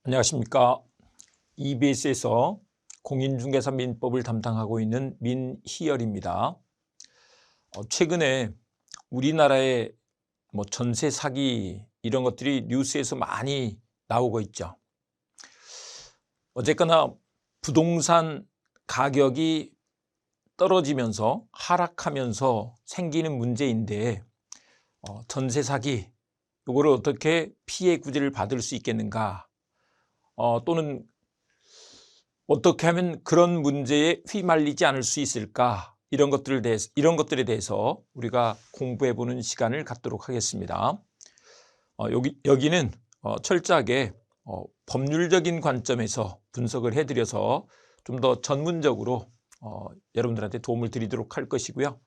안녕하십니까. EBS에서 공인중개사 민법을 담당하고 있는 민희열입니다. 최근에 우리나라의 전세 사기 이런 것들이 뉴스에서 많이 나오고 있죠. 어쨌거나 부동산 가격이 떨어지면서 하락하면서 생기는 문제인데 전세 사기 이거를 어떻게 피해 구제를 받을 수 있겠는가, 또는 어떻게 하면 그런 문제에 휘말리지 않을 수 있을까, 이런 것들에 대해서 우리가 공부해 보는 시간을 갖도록 하겠습니다. 여기는 철저하게 법률적인 관점에서 분석을 해드려서 좀 더 전문적으로 여러분들한테 도움을 드리도록 할 것이고요.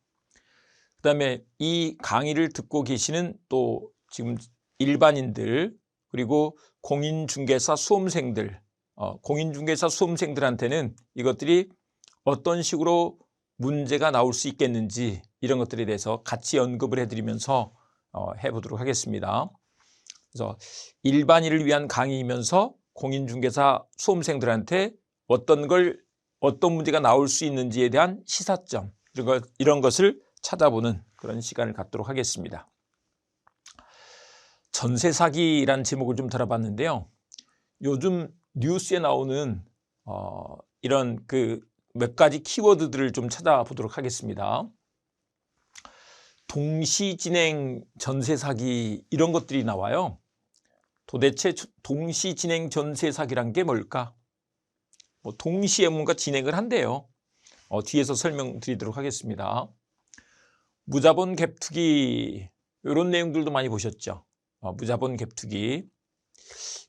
그 다음에 이 강의를 듣고 계시는 또 지금 일반인들, 그리고 공인중개사 수험생들, 공인중개사 수험생들한테는 이것들이 어떤 식으로 문제가 나올 수 있겠는지, 이런 것들에 대해서 같이 언급을 해드리면서 해보도록 하겠습니다. 그래서 일반인을 위한 강의이면서 공인중개사 수험생들한테 어떤 문제가 나올 수 있는지에 대한 시사점, 이런 것을 찾아보는 그런 시간을 갖도록 하겠습니다. 전세 사기란 제목을 좀 들어봤는데요. 요즘 뉴스에 나오는 이런 몇 가지 키워드들을 좀 찾아보도록 하겠습니다. 동시진행 전세 사기, 이런 것들이 나와요. 도대체 동시진행 전세 사기란 게 뭘까? 동시에 뭔가 진행을 한대요. 뒤에서 설명드리도록 하겠습니다. 무자본 갭 투기, 이런 내용들도 많이 보셨죠. 무자본 갭 투기,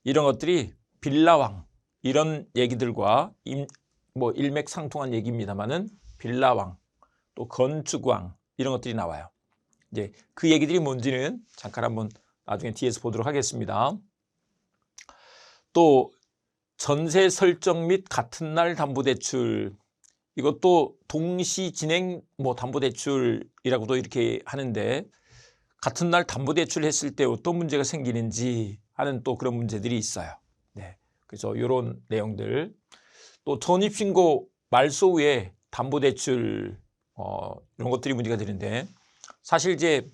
이런 것들이 빌라왕, 이런 얘기들과 일맥상통한 얘기입니다만은 빌라왕, 또 건축왕, 이런 것들이 나와요. 이제 그 얘기들이 뭔지는 잠깐 한번 나중에 뒤에서 보도록 하겠습니다. 또 전세 설정 및 같은 날 담보대출, 이것도 동시 진행 담보대출이라고도 이렇게 하는데, 같은 날 담보대출을 했을 때 어떤 문제가 생기는지 하는 또 그런 문제들이 있어요. 네. 그래서 이런 내용들, 또 전입신고 말소 후에 담보대출, 이런 것들이 문제가 되는데, 사실 이제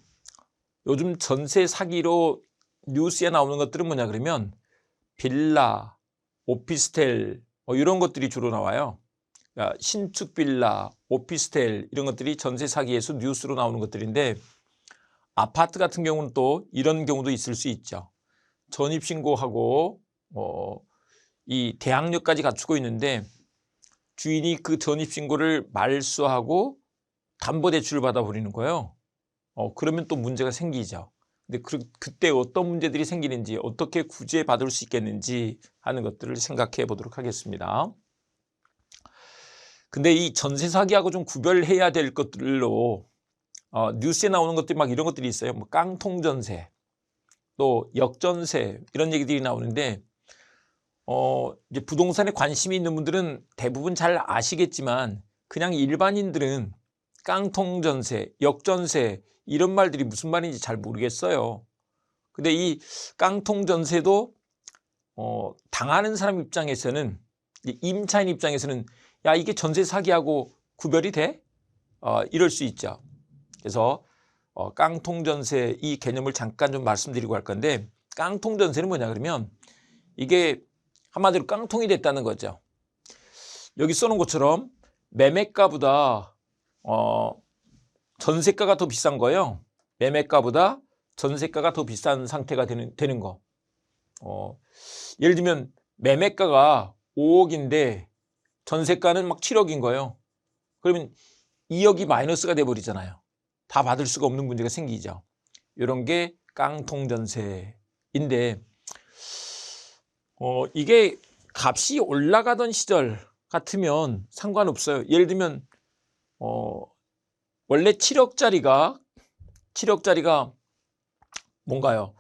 요즘 전세 사기로 뉴스에 나오는 것들은 뭐냐 그러면 빌라, 오피스텔, 이런 것들이 주로 나와요. 그러니까 신축 빌라, 오피스텔, 이런 것들이 전세 사기에서 뉴스로 나오는 것들인데, 아파트 같은 경우는 또 이런 경우도 있을 수 있죠. 전입신고하고 이 대항력까지 갖추고 있는데 주인이 그 전입신고를 말소하고 담보대출을 받아버리는 거예요. 그러면 또 문제가 생기죠. 근데 그때 어떤 문제들이 생기는지, 어떻게 구제받을 수 있겠는지 하는 것들을 생각해 보도록 하겠습니다. 근데 이 전세 사기하고 좀 구별해야 될 것들로 뉴스에 나오는 것들이 막 이런 것들이 있어요. 깡통전세, 또 역전세, 이런 얘기들이 나오는데, 이제 부동산에 관심이 있는 분들은 대부분 잘 아시겠지만, 그냥 일반인들은 깡통전세, 역전세, 이런 말들이 무슨 말인지 잘 모르겠어요. 근데 이 깡통전세도 당하는 사람 입장에서는, 임차인 입장에서는 야, 이게 전세 사기하고 구별이 돼? 이럴 수 있죠. 그래서 깡통전세, 이 개념을 잠깐 좀 말씀드리고 할 건데, 깡통전세는 뭐냐 그러면 이게 한마디로 깡통이 됐다는 거죠. 여기 써놓은 것처럼 매매가보다 전세가가 더 비싼 거예요. 매매가보다 전세가가 더 비싼 상태가 되는 거. 예를 들면 매매가가 5억인데 전세가는 막 7억인 거예요. 그러면 2억이 마이너스가 돼버리잖아요. 다 받을 수가 없는 문제가 생기죠. 이런 게 깡통전세인데, 이게 값이 올라가던 시절 같으면 상관없어요. 예를 들면 원래 7억짜리가 뭔가요?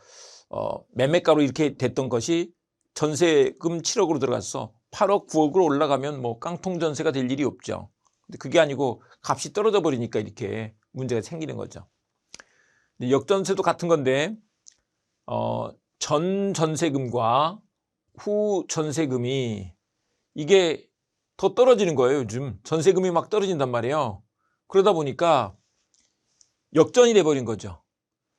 매매가로 이렇게 됐던 것이 전세금 7억으로 들어갔어. 8억, 9억으로 올라가면 깡통전세가 될 일이 없죠. 근데 그게 아니고 값이 떨어져 버리니까 이렇게 문제가 생기는 거죠. 역전세도 같은 건데, 전 전세금과 후 전세금이 이게 더 떨어지는 거예요. 요즘 전세금이 막 떨어진단 말이에요. 그러다 보니까 역전이 돼버린 거죠.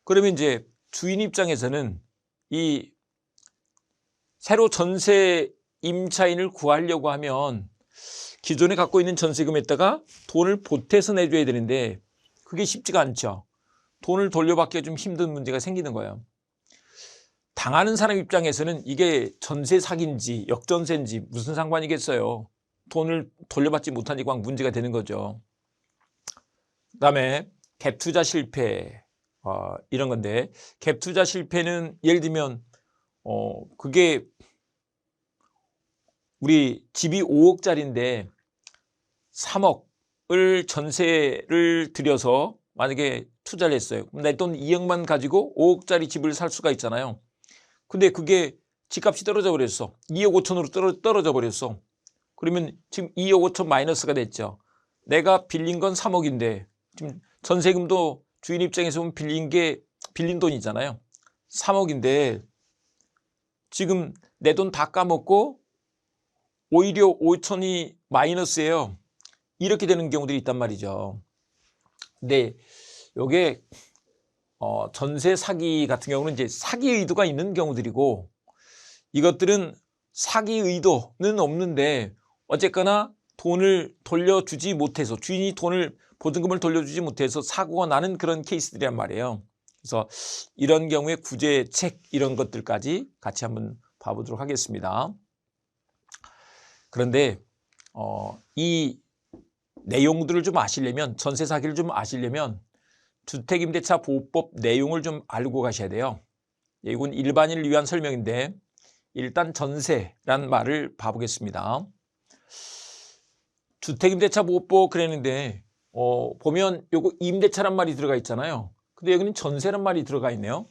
그러면 이제 주인 입장에서는 이 새로 전세 임차인을 구하려고 하면 기존에 갖고 있는 전세금에다가 돈을 보태서 내줘야 되는데 그게 쉽지가 않죠. 돈을 돌려받기가 좀 힘든 문제가 생기는 거예요. 당하는 사람 입장에서는 이게 전세 사기인지 역전세인지 무슨 상관이겠어요. 돈을 돌려받지 못하니까 문제가 되는 거죠. 그다음에 갭 투자 실패 이런 건데, 갭 투자 실패는 예를 들면 그게 우리 집이 5억짜리인데 3억을 전세를 들여서 만약에 투자를 했어요. 그럼 내 돈 2억만 가지고 5억짜리 집을 살 수가 있잖아요. 근데 그게 집값이 떨어져 버렸어. 2억 5천으로 떨어져 버렸어. 그러면 지금 2억 5천 마이너스가 됐죠. 내가 빌린 건 3억인데 지금 전세금도 주인 입장에서 보면 빌린 돈이잖아요. 3억인데 지금 내 돈 다 까먹고 오히려 5천이 마이너스예요. 이렇게 되는 경우들이 있단 말이죠. 근데 이게 전세 사기 같은 경우는 이제 사기 의도가 있는 경우들이고, 이것들은 사기 의도는 없는데 어쨌거나 돈을 돌려주지 못해서, 주인이 보증금을 돌려주지 못해서 사고가 나는 그런 케이스들이란 말이에요. 그래서 이런 경우에 구제책 이런 것들까지 같이 한번 봐보도록 하겠습니다. 그런데 이 내용들을 좀 아시려면, 전세 사기를 좀 아시려면 주택임대차 보호법 내용을 좀 알고 가셔야 돼요. 이건 일반인을 위한 설명인데 일단 전세란 말을 봐보겠습니다. 주택임대차 보호법 그랬는데 보면 요거 임대차란 말이 들어가 있잖아요. 근데 여기는 전세란 말이 들어가 있네요.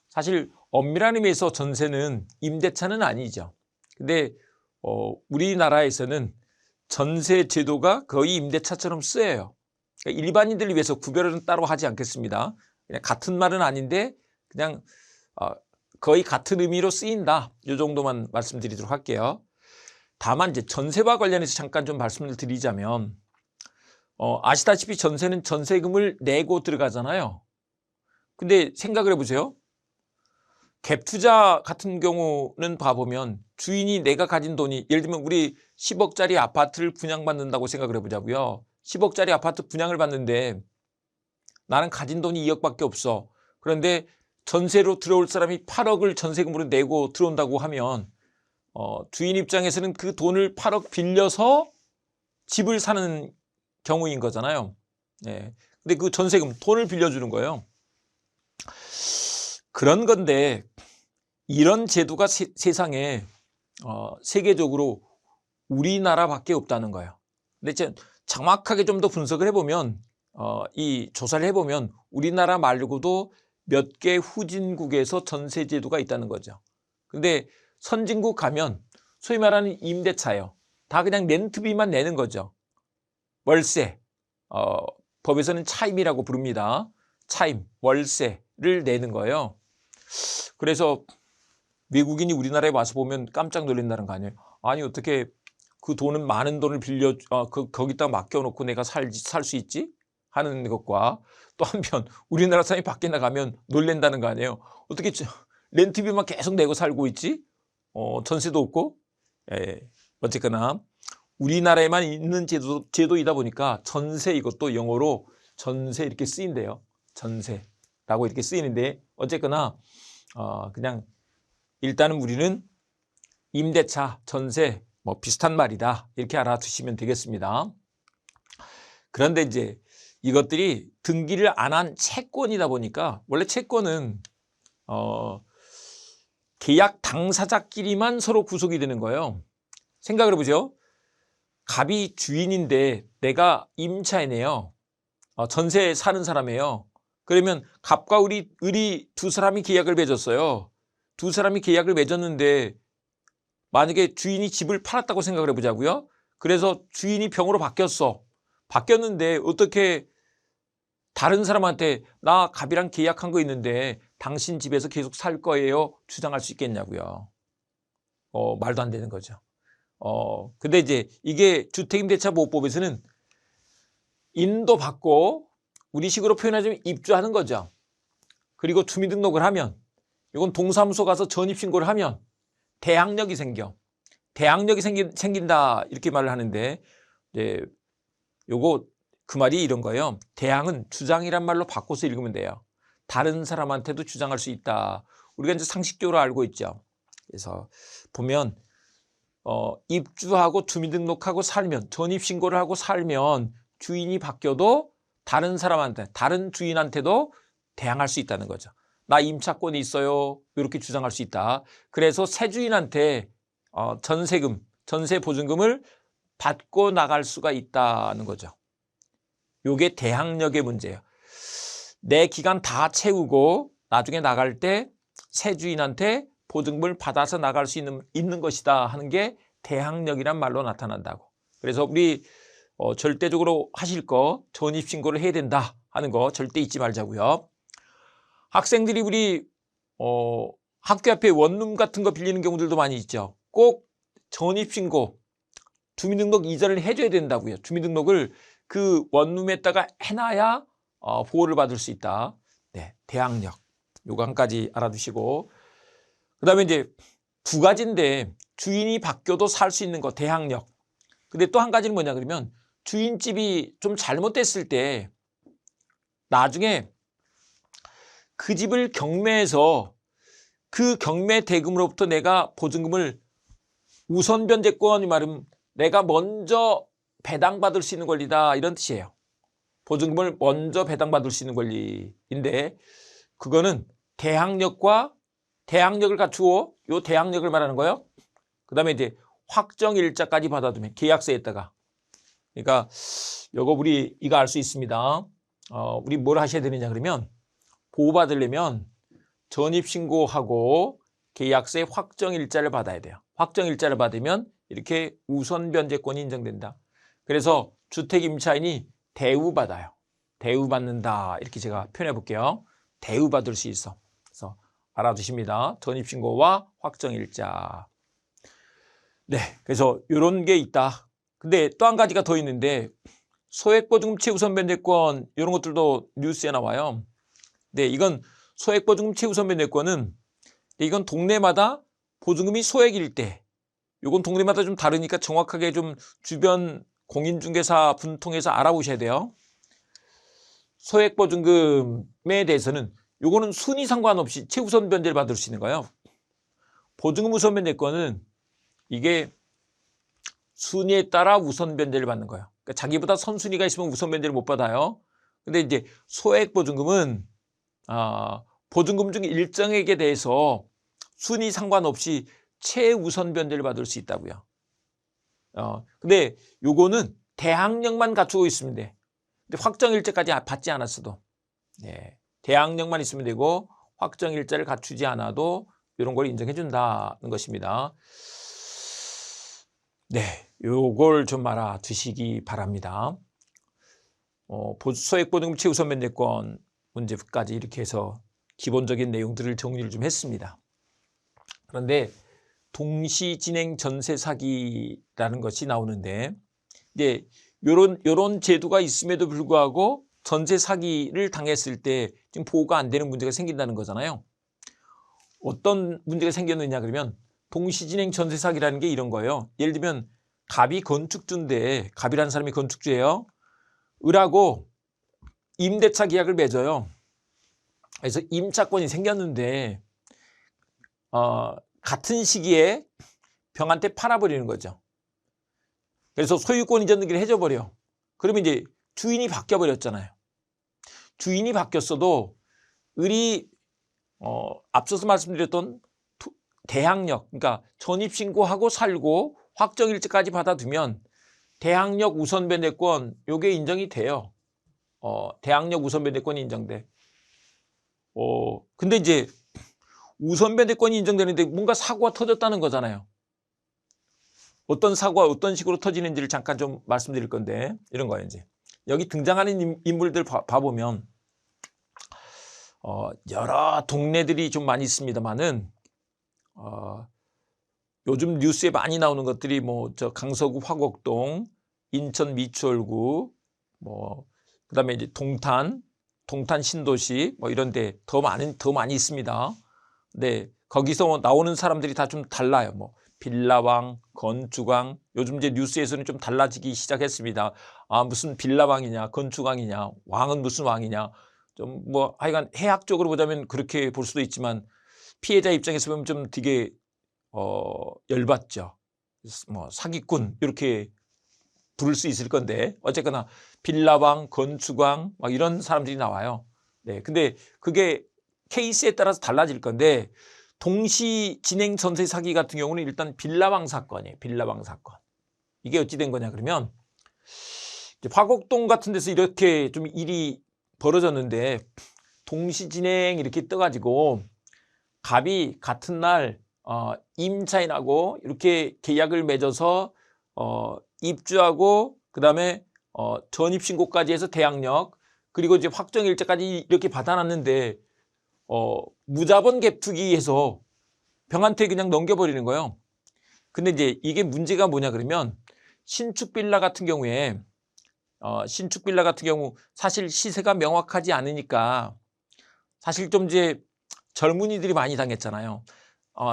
사실 엄밀한 의미에서 전세는 임대차는 아니죠. 근데 우리나라에서는 전세 제도가 거의 임대차처럼 쓰여요. 그러니까 일반인들을 위해서 구별은 따로 하지 않겠습니다. 그냥 같은 말은 아닌데 그냥 거의 같은 의미로 쓰인다. 이 정도만 말씀드리도록 할게요. 다만 이제 전세와 관련해서 잠깐 좀 말씀을 드리자면 아시다시피 전세는 전세금을 내고 들어가잖아요. 근데 생각을 해보세요. 갭 투자 같은 경우는 봐보면 주인이 내가 가진 돈이, 예를 들면 우리 10억짜리 아파트를 분양받는다고 생각을 해보자고요. 10억짜리 아파트 분양을 받는데 나는 가진 돈이 2억밖에 없어. 그런데 전세로 들어올 사람이 8억을 전세금으로 내고 들어온다고 하면 주인 입장에서는 그 돈을 8억 빌려서 집을 사는 경우인 거잖아요. 예. 근데 그 전세금, 돈을 빌려주는 거예요. 그런 건데 이런 제도가 세상에 세계적으로 우리나라밖에 없다는 거예요. 근데 정확하게 좀 더 분석을 해보면 이 조사를 해보면 우리나라 말고도 몇 개 후진국에서 전세 제도가 있다는 거죠. 근데 선진국 가면 소위 말하는 임대차요. 다 그냥 렌트비만 내는 거죠. 월세, 법에서는 차임이라고 부릅니다. 차임, 월세를 내는 거예요. 그래서 외국인이 우리나라에 와서 보면 깜짝 놀란다는 거 아니에요. 아니 어떻게 그 돈은 많은 돈을 빌려 거기다 맡겨놓고 내가 살 수 있지? 하는 것과 또 한편 우리나라 사람이 밖에 나가면 놀란다는 거 아니에요. 어떻게 렌트비만 계속 내고 살고 있지? 전세도 없고. 예. 어쨌거나 우리나라에만 있는 제도이다 보니까 전세, 이것도 영어로 전세 이렇게 쓰인대요. 전세라고 이렇게 쓰이는데 어쨌거나 그냥 일단은 우리는 임대차, 전세 뭐 비슷한 말이다 이렇게 알아두시면 되겠습니다. 그런데 이제 이것들이 등기를 안 한 채권이다 보니까, 원래 채권은 계약 당사자끼리만 서로 구속이 되는 거예요. 생각을 해보죠. 갑이 주인인데 내가 임차인이에요. 전세 사는 사람이에요. 그러면 갑과 을이 두 사람이 계약을 맺었어요. 두 사람이 계약을 맺었는데 만약에 주인이 집을 팔았다고 생각을 해보자고요. 그래서 주인이 병으로 바뀌었는데 어떻게 다른 사람한테 나 갑이랑 계약한 거 있는데 당신 집에서 계속 살 거예요 주장할 수 있겠냐고요. 말도 안 되는 거죠. 근데 이제 이게 주택임대차보호법에서는 인도받고 우리식으로 표현하자면 입주하는 거죠. 그리고 주민등록을 하면 이건 동사무소 가서 전입신고를 하면 대항력이 생겨. 대항력이 생긴다 이렇게 말을 하는데 이제 요거 그 말이 이런 거예요. 대항은 주장이란 말로 바꿔서 읽으면 돼요. 다른 사람한테도 주장할 수 있다. 우리가 이제 상식적으로 알고 있죠. 그래서 보면 입주하고 주민등록하고 살면 전입신고를 하고 살면 주인이 바뀌어도 다른 사람한테 다른 주인한테도 대항할 수 있다는 거죠. 나 임차권이 있어요. 이렇게 주장할 수 있다. 그래서 새 주인한테 전세금, 전세보증금을 받고 나갈 수가 있다는 거죠. 요게 대항력의 문제예요. 내 기간 다 채우고 나중에 나갈 때 새 주인한테 보증금을 받아서 나갈 수 있는 것이다 하는 게 대항력이란 말로 나타난다고. 그래서 우리 절대적으로 하실 거 전입신고를 해야 된다 하는 거 절대 잊지 말자고요. 학생들이 우리 학교 앞에 원룸 같은 거 빌리는 경우들도 많이 있죠. 꼭 전입신고, 주민등록 이전을 해줘야 된다고요. 주민등록을 그 원룸에다가 해놔야 보호를 받을 수 있다. 네, 대항력. 요거 한 가지 알아두시고. 그 다음에 이제 두 가지인데 주인이 바뀌어도 살 수 있는 거 대항력. 근데 또 한 가지는 뭐냐 그러면 주인집이 좀 잘못됐을 때 나중에 그 집을 경매해서 그 경매 대금으로부터 내가 보증금을 우선 변제권이 말하면 내가 먼저 배당받을 수 있는 권리다 이런 뜻이에요. 보증금을 먼저 배당받을 수 있는 권리인데 그거는 대항력을 갖추고 요 대항력을 말하는 거예요. 그 다음에 이제 확정일자까지 받아두면 계약서에다가. 그러니까 요거 우리 이거 알 수 있습니다. 우리 뭘 하셔야 되느냐 그러면 보호받으려면 전입신고하고 계약서에 확정일자를 받아야 돼요. 확정일자를 받으면 이렇게 우선 변제권이 인정된다. 그래서 주택임차인이 대우받아요. 대우받는다 이렇게 제가 표현해 볼게요. 대우받을 수 있어. 그래서 알아두십니다. 전입신고와 확정일자. 네, 그래서 이런 게 있다. 근데 또 한 가지가 더 있는데 소액보증금 최우선 변제권 이런 것들도 뉴스에 나와요. 네, 이건 소액보증금 최우선 변제권은 이건 동네마다 보증금이 소액일 때 이건 동네마다 좀 다르니까 정확하게 좀 주변 공인중개사 분 통해서 알아보셔야 돼요. 소액보증금에 대해서는 요거는 순위 상관없이 최우선 변제를 받을 수 있는 거예요. 보증금 우선 변제권은 이게 순위에 따라 우선 변제를 받는 거예요. 그러니까 자기보다 선순위가 있으면 우선 변제를 못 받아요. 근데 이제 소액보증금은 보증금 중 일정액에 대해서 순위 상관없이 최우선 변제를 받을 수 있다고요. 근데 요거는 대항력만 갖추고 있으면 돼. 근데 확정일자까지 받지 않았어도. 네. 대항력만 있으면 되고 확정일자를 갖추지 않아도 이런 걸 인정해 준다는 것입니다. 네, 요걸 좀 알아두시기 바랍니다. 소액보증금 최우선 변제권 문제까지 이렇게 해서 기본적인 내용들을 정리를 좀 했습니다. 그런데 동시진행 전세 사기라는 것이 나오는데 이제 요런 제도가 있음에도 불구하고 전세 사기를 당했을 때 지금 보호가 안 되는 문제가 생긴다는 거잖아요. 어떤 문제가 생겼느냐 그러면 동시진행 전세 사기라는 게 이런 거예요. 예를 들면 갑이 건축주인데 갑이라는 사람이 건축주예요. 을하고 임대차 계약을 맺어요. 그래서 임차권이 생겼는데 같은 시기에 병한테 팔아버리는 거죠. 그래서 소유권 이전 등기를 해줘버려. 그러면 이제 주인이 바뀌어버렸잖아요. 주인이 바뀌었어도 을이 앞서서 말씀드렸던 대항력, 그러니까 전입신고하고 살고 확정일자까지 받아두면 대항력 우선 변제권 요게 인정이 돼요. 대항력 우선 변제권이 인정돼. 근데 이제 우선 변제권이 인정되는데 뭔가 사고가 터졌다는 거잖아요. 어떤 사고가 어떤 식으로 터지는지를 잠깐 좀 말씀드릴 건데 이런 거예요. 이제 여기 등장하는 인물들 봐보면 여러 동네들이 좀 많이 있습니다만은 요즘 뉴스에 많이 나오는 것들이 뭐 저 강서구 화곡동, 인천 미추홀구, 뭐 그다음에 이제 동탄 신도시 뭐 이런 데 더 많이 있습니다. 네. 거기서 나오는 사람들이 다 좀 달라요. 뭐 빌라왕, 건축왕, 요즘 이제 뉴스에서는 좀 달라지기 시작했습니다. 아, 무슨 빌라왕이냐, 건축왕이냐, 왕은 무슨 왕이냐. 좀 뭐 하여간 해학적으로 보자면 그렇게 볼 수도 있지만 피해자 입장에서 보면 좀 되게 열받죠. 뭐 사기꾼 이렇게 부를 수 있을 건데 어쨌거나 빌라왕, 건축왕 막 이런 사람들이 나와요. 네, 근데 그게 케이스에 따라서 달라질 건데 동시 진행 전세 사기 같은 경우는 일단 빌라왕 사건이에요. 빌라왕 사건. 이게 어찌 된 거냐 그러면 이제 화곡동 같은 데서 이렇게 좀 일이 벌어졌는데 동시 진행 이렇게 떠가지고 갑이 같은 날 임차인하고 이렇게 계약을 맺어서 입주하고 그다음에 전입신고까지 해서 대항력 그리고 이제 확정일자까지 이렇게 받아놨는데 무자본 갭투기해서 병한테 그냥 넘겨버리는 거예요. 근데 이제 이게 문제가 뭐냐 그러면 신축 빌라 같은 경우에 신축 빌라 같은 경우 사실 시세가 명확하지 않으니까 사실 좀 이제 젊은이들이 많이 당했잖아요.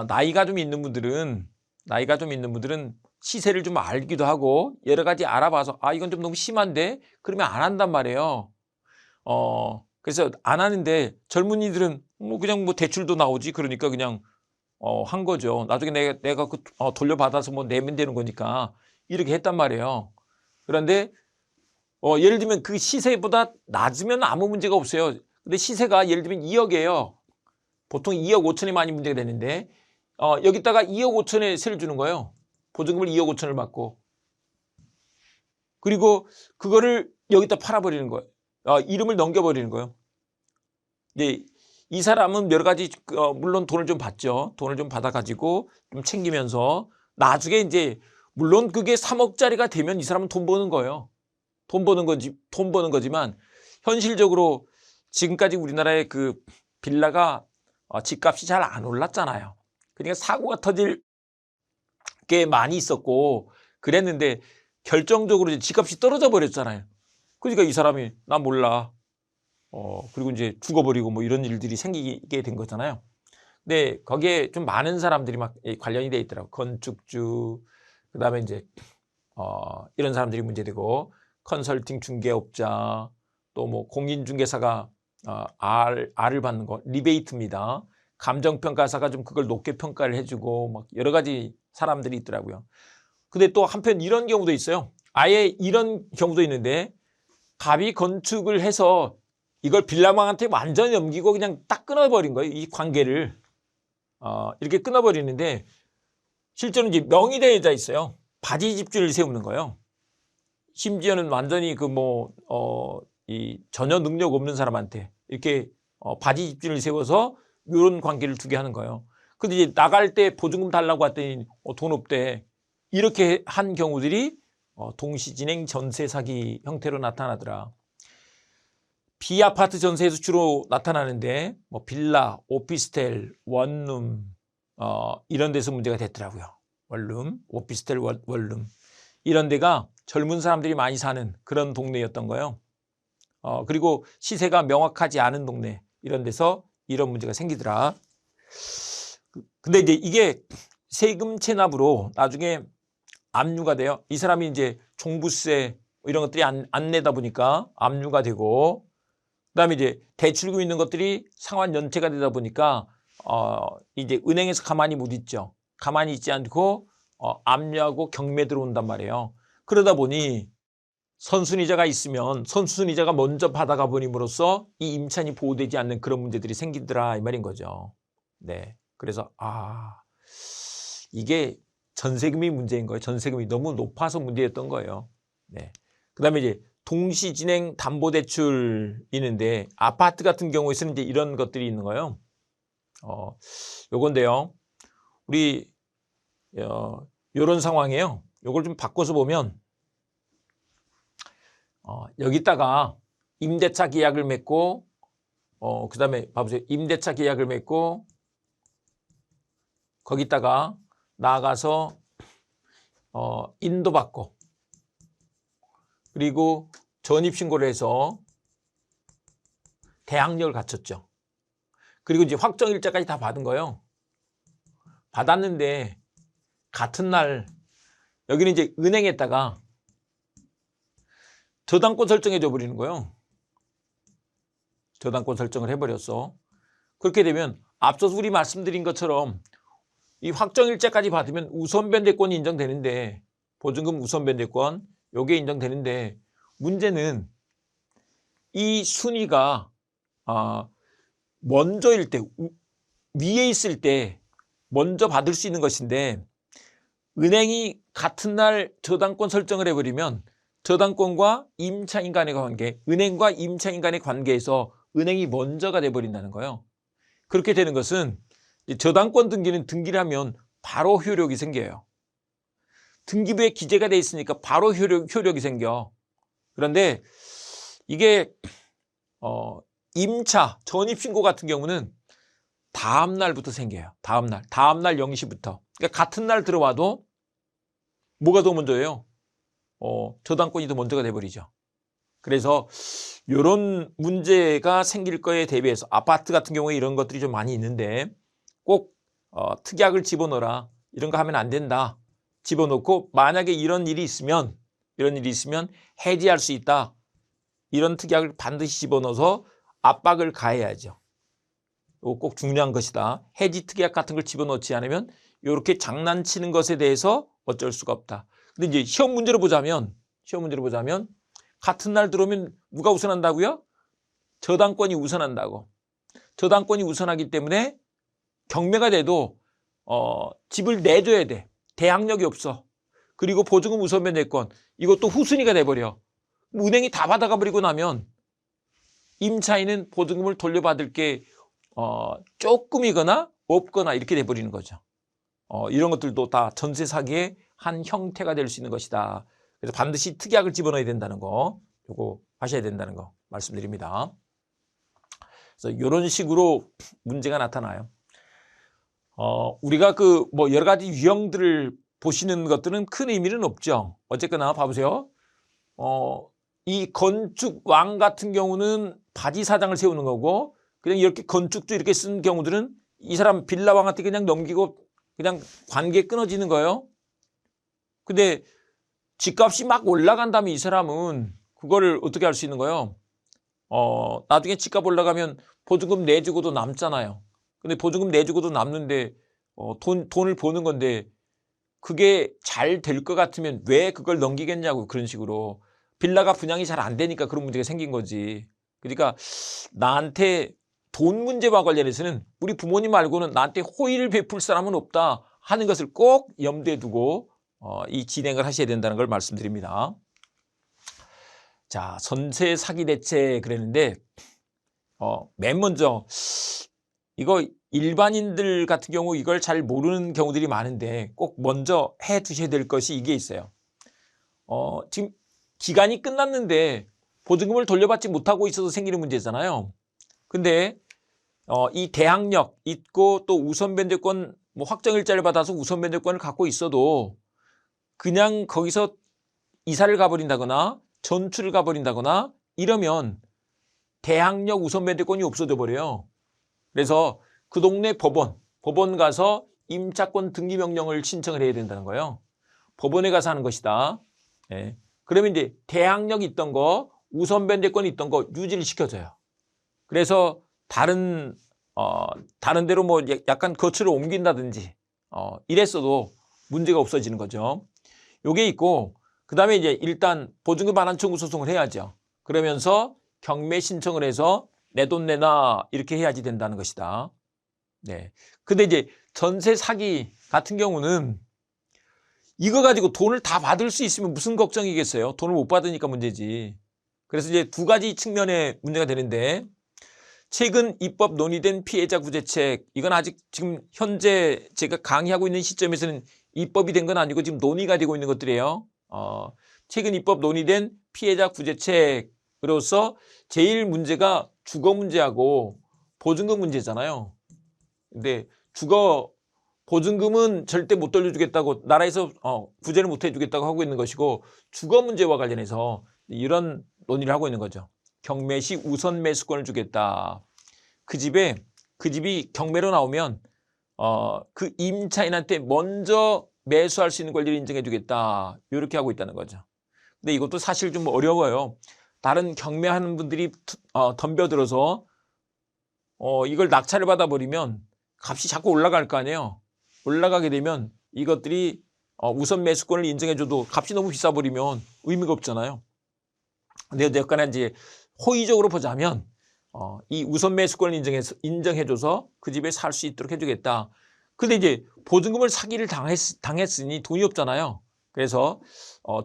나이가 좀 있는 분들은 시세를 좀 알기도 하고 여러 가지 알아봐서 아 이건 좀 너무 심한데 그러면 안 한단 말이에요. 그래서 안 하는데 젊은이들은 뭐 그냥 뭐 대출도 나오지 그러니까 그냥 한 거죠. 나중에 내가 그 돌려받아서 뭐 내면 되는 거니까 이렇게 했단 말이에요. 그런데 예를 들면 그 시세보다 낮으면 아무 문제가 없어요. 근데 시세가 예를 들면 2억이에요. 보통 2억 5천이 많이 문제가 되는데 여기다가 2억 5천에 세를 주는 거예요. 보증금을 2억 5천을 받고 그리고 그거를 여기다 팔아버리는 거예요. 이름을 넘겨버리는 거예요. 이제 이 사람은 여러 가지 물론 돈을 좀 받죠. 돈을 좀 받아가지고 좀 챙기면서 나중에 이제 물론 그게 3억짜리가 되면 이 사람은 돈 버는 거예요. 돈 버는 거지만 현실적으로 지금까지 우리나라의 그 빌라가 집값이 잘 안 올랐잖아요. 그러니까 사고가 터질 게 많이 있었고 그랬는데 결정적으로 이제 집값이 떨어져 버렸잖아요. 그러니까 이 사람이 나 몰라. 그리고 이제 죽어버리고 뭐 이런 일들이 생기게 된 거잖아요. 근데 거기에 좀 많은 사람들이 막 관련이 돼 있더라고. 건축주, 그다음에 이제 이런 사람들이 문제되고 컨설팅 중개업자, 또 뭐 공인중개사가 R을 받는 거 리베이트입니다. 감정평가사가 좀 그걸 높게 평가를 해주고 막 여러 가지 사람들이 있더라고요. 근데 또 한편 이런 경우도 있어요. 아예 이런 경우도 있는데 갑이 건축을 해서 이걸 빌라왕한테 완전히 넘기고 그냥 딱 끊어버린 거예요. 이 관계를 이렇게 끊어버리는데 실제로 이제 명의대에다 있어요. 바지 집주를 세우는 거예요. 심지어는 완전히 이 전혀 능력 없는 사람한테 이렇게 바지 집주를 세워서 이런 관계를 두게 하는 거예요. 근데 이제 나갈 때 보증금 달라고 했더니 돈 없대. 이렇게 한 경우들이 동시진행 전세 사기 형태로 나타나더라. 비아파트 전세에서 주로 나타나는데 뭐 빌라, 오피스텔, 원룸 이런 데서 문제가 됐더라고요. 원룸, 오피스텔, 원룸 이런 데가 젊은 사람들이 많이 사는 그런 동네였던 거예요. 그리고 시세가 명확하지 않은 동네 이런 데서 이런 문제가 생기더라. 근데 이제 이게 세금 체납으로 나중에 압류가 돼요. 이 사람이 이제 종부세 이런 것들이 안 내다 보니까 압류가 되고 그다음에 이제 대출금 있는 것들이 상환 연체가 되다 보니까 이제 은행에서 가만히 못 있죠. 가만히 있지 않고 압류하고 경매 들어온단 말이에요. 그러다 보니 선순위자가 있으면 선순위자가 먼저 받아가 버림으로써 이 임차인이 보호되지 않는 그런 문제들이 생기더라 이 말인 거죠. 네, 그래서 이게 전세금이 문제인 거예요. 전세금이 너무 높아서 문제였던 거예요. 네, 그다음에 이제 동시진행 담보대출 있는데 아파트 같은 경우에서는 이제 이런 것들이 있는 거예요. 요건데요. 우리 요런 상황이에요. 요걸 좀 바꿔서 보면 여기다가 임대차 계약을 맺고 그다음에 봐보세요. 임대차 계약을 맺고 거기다가 나가서 인도받고 그리고 전입신고를 해서 대항력을 갖췄죠. 그리고 이제 확정일자까지 다 받은 거예요. 받았는데 같은 날 여기는 이제 은행에다가 저당권 설정해 줘 버리는 거예요. 저당권 설정을 해버렸어. 그렇게 되면 앞서서 우리 말씀드린 것처럼 이 확정일자까지 받으면 우선변제권이 인정되는데 보증금 우선변제권 요게 인정되는데 문제는 이 순위가 먼저일 때 위에 있을 때 먼저 받을 수 있는 것인데 은행이 같은 날 저당권 설정을 해버리면 저당권과 임차인 간의 관계, 은행과 임차인 간의 관계에서 은행이 먼저가 돼버린다는 거예요. 그렇게 되는 것은 저당권 등기는 등기를 하면 바로 효력이 생겨요. 등기부에 기재가 돼 있으니까 바로 효력이 생겨. 그런데 이게 임차, 전입신고 같은 경우는 다음 날부터 생겨요. 다음 날 0시부터. 그러니까 같은 날 들어와도 뭐가 더 먼저예요? 저당권이 더 먼저가 돼버리죠. 그래서 이런 문제가 생길 거에 대비해서 아파트 같은 경우에 이런 것들이 좀 많이 있는데 꼭 특약을 집어넣어라. 이런 거 하면 안 된다. 집어넣고 만약에 이런 일이 있으면 해지할 수 있다. 이런 특약을 반드시 집어넣어서 압박을 가해야죠. 이거 꼭 중요한 것이다. 해지 특약 같은 걸 집어넣지 않으면 이렇게 장난치는 것에 대해서 어쩔 수가 없다. 근데 이제 시험 문제로 보자면 같은 날 들어오면 누가 우선한다고요? 저당권이 우선한다고. 저당권이 우선하기 때문에 경매가 돼도 집을 내줘야 돼. 대항력이 없어. 그리고 보증금 우선변제권 이것도 후순위가 돼버려. 은행이 다 받아가 버리고 나면 임차인은 보증금을 돌려받을 게 조금이거나 없거나 이렇게 돼버리는 거죠. 이런 것들도 다 전세 사기의 한 형태가 될 수 있는 것이다. 그래서 반드시 특약을 집어넣어야 된다는 거, 요거 하셔야 된다는 거 말씀드립니다. 그래서 이런 식으로 문제가 나타나요. 우리가 여러 가지 유형들을 보시는 것들은 큰 의미는 없죠. 어쨌거나 봐보세요. 이 건축왕 같은 경우는 바지 사장을 세우는 거고, 그냥 이렇게 건축주 이렇게 쓴 경우들은 이 사람 빌라왕한테 그냥 넘기고 그냥 관계 끊어지는 거예요. 근데 집값이 막 올라간 다음에 이 사람은 그거를 어떻게 할 수 있는 거예요? 나중에 집값 올라가면 보증금 내주고도 남잖아요. 근데 보증금 내주고도 남는데 돈을 버는 건데 그게 잘 될 것 같으면 왜 그걸 넘기겠냐고. 그런 식으로 빌라가 분양이 잘 안 되니까 그런 문제가 생긴 거지. 그러니까 나한테 돈 문제와 관련해서는 우리 부모님 말고는 나한테 호의를 베풀 사람은 없다 하는 것을 꼭 염두에 두고 이 진행을 하셔야 된다는 걸 말씀드립니다. 자, 전세 사기 대책 그랬는데 맨 먼저 이거 일반인들 같은 경우 이걸 잘 모르는 경우들이 많은데 꼭 먼저 해 두셔야 될 것이 이게 있어요. 지금 기간이 끝났는데 보증금을 돌려받지 못하고 있어서 생기는 문제잖아요. 근데 이 대항력 있고 또 우선변제권 확정일자를 받아서 우선변제권을 갖고 있어도 그냥 거기서 이사를 가버린다거나 전출을 가버린다거나 이러면 대항력 우선변제권이 없어져 버려요. 그래서 그 동네 법원 가서 임차권 등기명령을 신청을 해야 된다는 거예요. 법원에 가서 하는 것이다. 예. 그러면 이제 대항력 있던 거, 우선변제권이 있던 거 유지를 시켜줘요. 그래서 다른 데로 약간 거처를 옮긴다든지 이랬어도 문제가 없어지는 거죠. 요게 있고 그다음에 이제 일단 보증금 반환 청구 소송을 해야죠. 그러면서 경매 신청을 해서 내 돈 내놔 이렇게 해야지 된다는 것이다. 네. 근데 이제 전세 사기 같은 경우는 이거 가지고 돈을 다 받을 수 있으면 무슨 걱정이겠어요? 돈을 못 받으니까 문제지. 그래서 이제 두 가지 측면의 문제가 되는데 최근 입법 논의된 피해자 구제책 이건 아직 지금 현재 제가 강의하고 있는 시점에서는 입법이 된 건 아니고 지금 논의가 되고 있는 것들이에요. 최근 입법 논의된 피해자 구제책으로서 제일 문제가 주거 문제하고 보증금 문제잖아요. 근데 주거 보증금은 절대 못 돌려주겠다고 나라에서 구제를 못 해주겠다고 하고 있는 것이고 주거 문제와 관련해서 이런 논의를 하고 있는 거죠. 경매 시 우선 매수권을 주겠다. 그 집이 경매로 나오면 그 임차인한테 먼저 매수할 수 있는 권리를 인정해 주겠다. 이렇게 하고 있다는 거죠. 근데 이것도 사실 좀 어려워요. 다른 경매하는 분들이 덤벼들어서 이걸 낙찰을 받아버리면 값이 자꾸 올라갈 거 아니에요. 올라가게 되면 이것들이 우선 매수권을 인정해줘도 값이 너무 비싸버리면 의미가 없잖아요. 근데 어쨌거나 이제 호의적으로 보자면 이 우선 매수권을 인정해줘서 그 집에 살 수 있도록 해주겠다. 근데 이제 보증금을 사기를 당했으니 돈이 없잖아요. 그래서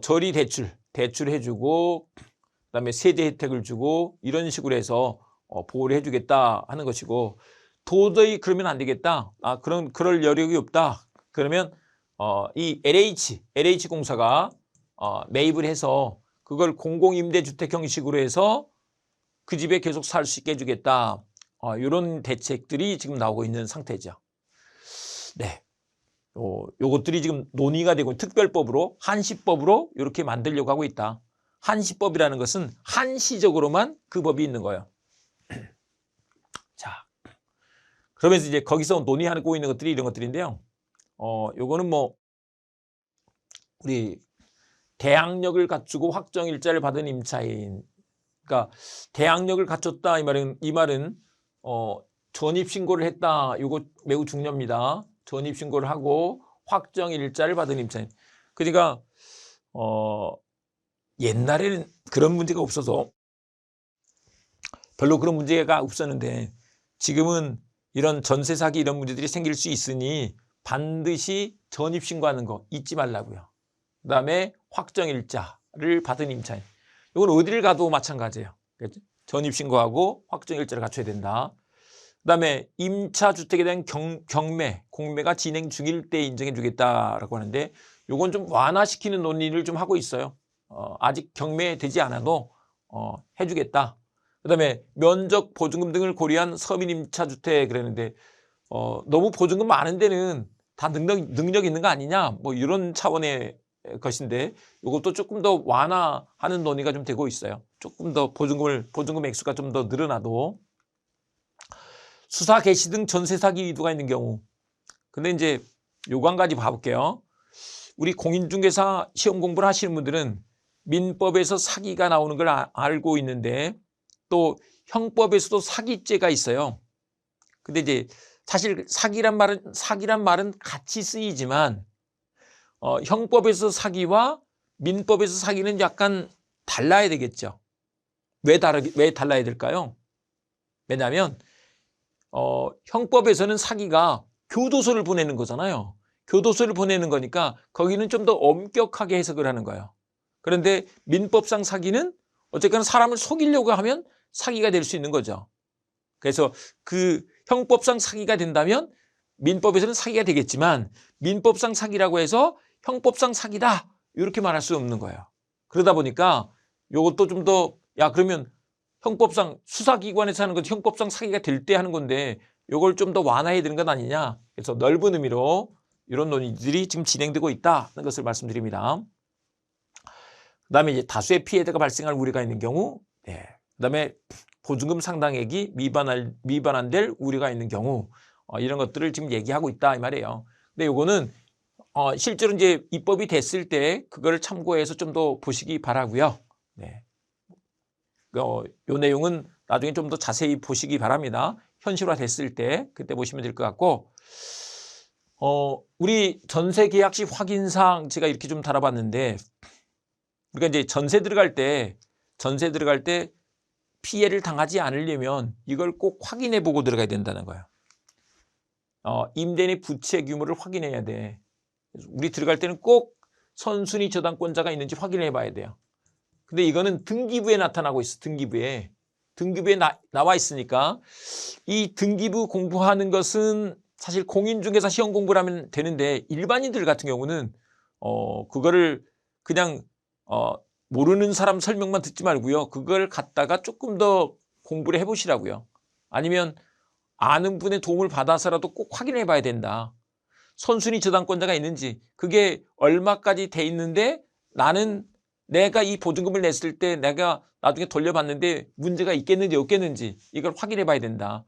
저리 대출 해주고 그다음에 세제 혜택을 주고 이런 식으로 해서 보호를 해주겠다 하는 것이고 도저히 그러면 안 되겠다. 그럴 여력이 없다. 그러면 이 LH 공사가 매입을 해서 그걸 공공임대주택 형식으로 해서 그 집에 계속 살 수 있게 해주겠다. 이런 대책들이 지금 나오고 있는 상태죠. 네. 요것들이 지금 논의가 되고 특별법으로 한시법으로 이렇게 만들려고 하고 있다. 한시법이라는 것은 한시적으로만 그 법이 있는 거예요. 자, 그러면서 이제 거기서 논의하고 있는 것들이 이런 것들인데요. 요거는 뭐 우리 대항력을 갖추고 확정일자를 받은 임차인, 그러니까 대항력을 갖췄다 이 말은 전입신고를 했다. 이거 매우 중요합니다. 전입신고를 하고 확정일자를 받은 임차인. 그러니까 옛날에는 그런 문제가 없어서 별로 그런 문제가 없었는데 지금은 이런 전세 사기 이런 문제들이 생길 수 있으니 반드시 전입신고하는 거 잊지 말라고요. 그다음에 확정일자를 받은 임차인. 이건 어디를 가도 마찬가지예요. 전입신고하고 확정일자를 갖춰야 된다. 그다음에 임차주택에 대한 공매가 진행 중일 때 인정해 주겠다라고 하는데 이건 좀 완화시키는 논의를 좀 하고 있어요. 아직 경매되지 않아도 해주겠다. 그다음에 면적 보증금 등을 고려한 서민 임차주택 그랬는데 너무 보증금 많은 데는 다 능력 있는 거 아니냐 뭐 이런 차원의 것인데 이것도 조금 더 완화하는 논의가 좀 되고 있어요. 조금 더 보증금 액수가 좀 더 늘어나도 수사 개시 등 전세 사기 의도가 있는 경우. 근데 이제 요거 한 가지 봐볼게요. 우리 공인중개사 시험 공부를 하시는 분들은 민법에서 사기가 나오는 걸 알고 있는데 또 형법에서도 사기죄가 있어요. 근데 이제 사실 사기란 말은 같이 쓰이지만 형법에서 사기와 민법에서 사기는 약간 달라야 되겠죠. 왜 달라야 될까요? 왜냐하면 형법에서는 사기가 교도소를 보내는 거잖아요. 교도소를 보내는 거니까 거기는 좀 더 엄격하게 해석을 하는 거예요. 그런데 민법상 사기는 어쨌거나 사람을 속이려고 하면 사기가 될 수 있는 거죠. 그래서 그 형법상 사기가 된다면 민법에서는 사기가 되겠지만 민법상 사기라고 해서 형법상 사기다 이렇게 말할 수 없는 거예요. 그러다 보니까 이것도 좀 더 그러면 형법상 수사기관에서 하는 건 형법상 사기가 될 때 하는 건데 이걸 좀 더 완화해야 되는 건 아니냐. 그래서 넓은 의미로 이런 논의들이 지금 진행되고 있다는 것을 말씀드립니다. 그다음에 이제 다수의 피해자가 발생할 우려가 있는 경우, 그다음에 보증금 상당액이 미반환될 우려가 있는 경우 이런 것들을 지금 얘기하고 있다 이 말이에요. 근데 요거는 실제로 이제 입법이 됐을 때 그거를 참고해서 좀 더 보시기 바라고요. 네. 요 내용은 나중에 좀 더 자세히 보시기 바랍니다. 현실화 됐을 때 그때 보시면 될 것 같고 우리 전세 계약 시 확인사항 제가 이렇게 좀 달아봤는데 우리가 이제 전세 들어갈 때 피해를 당하지 않으려면 이걸 꼭 확인해 보고 들어가야 된다는 거예요. 임대인의 부채 규모를 확인해야 돼. 우리 들어갈 때는 꼭 선순위 저당권자가 있는지 확인해 봐야 돼요. 근데 이거는 등기부에 나타나고 있어. 등기부에 나와 있으니까 이 등기부 공부하는 것은 사실 공인중개사 시험 공부를 하면 되는데 일반인들 같은 경우는 그거를 그냥 모르는 사람 설명만 듣지 말고요. 그걸 갖다가 조금 더 공부를 해보시라고요. 아니면 아는 분의 도움을 받아서라도 꼭 확인해 봐야 된다. 선순위 저당권자가 있는지, 그게 얼마까지 돼 있는데 나는 내가 이 보증금을 냈을 때 내가 나중에 돌려받는데 문제가 있겠는지 없겠는지 이걸 확인해 봐야 된다.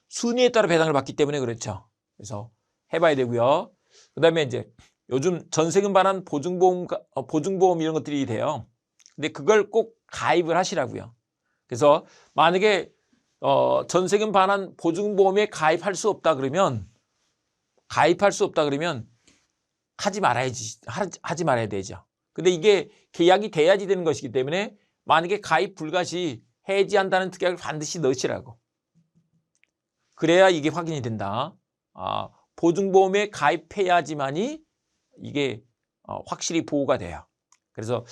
순위에 따라 배당을 받기 때문에 그렇죠. 그래서 해봐야 되고요. 그 다음에 이제 요즘 전세금 반환 보증보험 이런 것들이 돼요. 근데 그걸 꼭 가입을 하시라고요. 그래서 만약에 전세금 반환 보증보험에 가입할 수 없다 그러면 하지 말아야 되죠. 근데 이게 계약이 돼야지 되는 것이기 때문에 만약에 가입 불가시 해지한다는 특약을 반드시 넣으시라고. 그래야 이게 확인이 된다. 보증보험에 가입해야지만이 이게 확실히 보호가 돼요. 그래서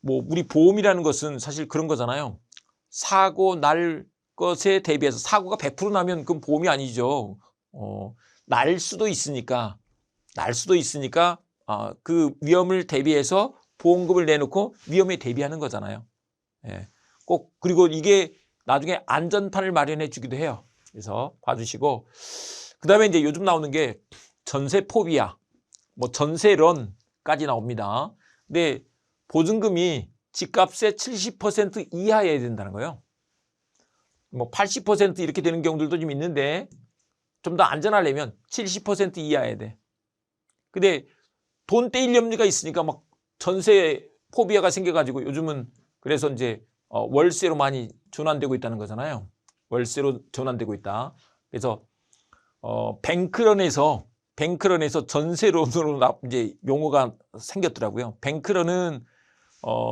뭐 우리 보험이라는 것은 사실 그런 거잖아요. 사고 날 것에 대비해서 사고가 100% 나면 그건 보험이 아니죠. 날 수도 있으니까 그 위험을 대비해서 보험금을 내놓고 위험에 대비하는 거잖아요. 예. 꼭 그리고 이게 나중에 안전판을 마련해 주기도 해요. 그래서 봐주시고 그 다음에 이제 요즘 나오는 게 전세 포비아, 뭐 전세런까지 나옵니다. 근데 보증금이 집값의 70% 이하여야 된다는 거예요. 뭐 80% 이렇게 되는 경우들도 좀 있는데 좀 더 안전하려면 70% 이하여야 돼. 근데 돈 떼일 염려가 있으니까 막 전세 포비아가 생겨가지고 요즘은 그래서 이제 월세로 많이 전환되고 있다는 거잖아요. 월세로 전환되고 있다. 그래서 뱅크런에서 전세론으로 이제 용어가 생겼더라고요. 뱅크런은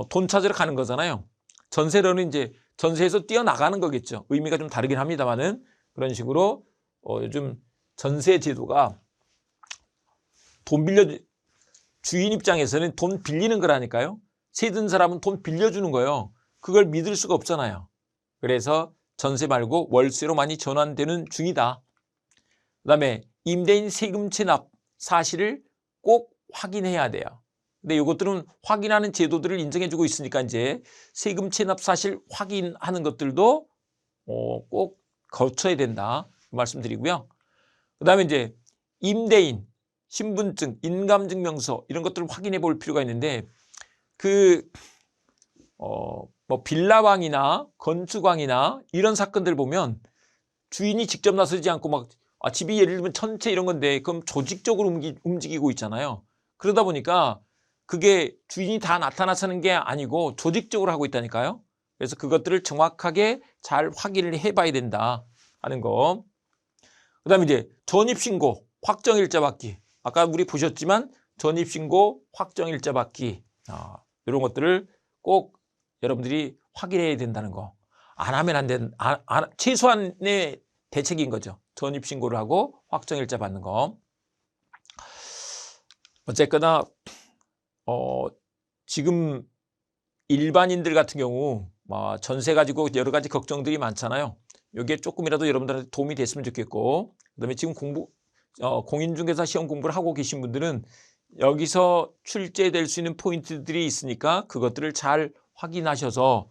돈 찾으러 가는 거잖아요. 전세론은 이제 전세에서 뛰어나가는 거겠죠. 의미가 좀 다르긴 합니다만은 그런 식으로 요즘 전세 제도가 주인 입장에서는 돈 빌리는 거라니까요. 세든 사람은 돈 빌려주는 거예요. 그걸 믿을 수가 없잖아요. 그래서 전세 말고 월세로 많이 전환되는 중이다. 그다음에 임대인 세금 체납 사실을 꼭 확인해야 돼요. 근데 이것들은 확인하는 제도들을 인정해주고 있으니까 이제 세금 체납 사실 확인하는 것들도 꼭 거쳐야 된다 말씀드리고요. 그다음에 이제 임대인 신분증, 인감증명서 이런 것들을 확인해 볼 필요가 있는데 뭐 빌라왕이나 건축왕이나 이런 사건들 보면 주인이 직접 나서지 않고 막 집이 예를 들면 천채 이런 건데 그럼 조직적으로 움직이고 있잖아요. 그러다 보니까 그게 주인이 다 나타나서는 게 아니고 조직적으로 하고 있다니까요. 그래서 그것들을 정확하게 잘 확인을 해봐야 된다 하는 거. 그다음에 이제 전입신고, 확정일자 받기. 아까 우리 보셨지만 전입신고, 확정일자 받기 이런 것들을 꼭 여러분들이 확인해야 된다는 거. 안 하면 안 되는 최소한의 대책인 거죠. 전입신고를 하고 확정일자 받는 거. 어쨌거나 지금 일반인들 같은 경우 전세 가지고 여러 가지 걱정들이 많잖아요. 여기에 조금이라도 여러분들한테 도움이 됐으면 좋겠고, 그다음에 지금 공인중개사 시험 공부를 하고 계신 분들은 여기서 출제될 수 있는 포인트들이 있으니까 그것들을 잘 확인하셔서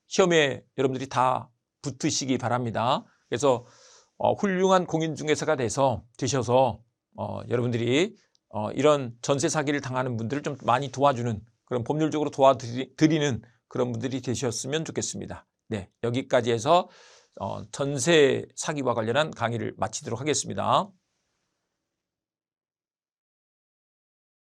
시험에 여러분들이 다 붙으시기 바랍니다. 그래서 훌륭한 공인중개사가 되셔서 여러분들이 이런 전세 사기를 당하는 분들을 좀 많이 도와주는 그런 법률적으로 도와드리는 그런 분들이 되셨으면 좋겠습니다. 네, 여기까지 해서 전세 사기와 관련한 강의를 마치도록 하겠습니다.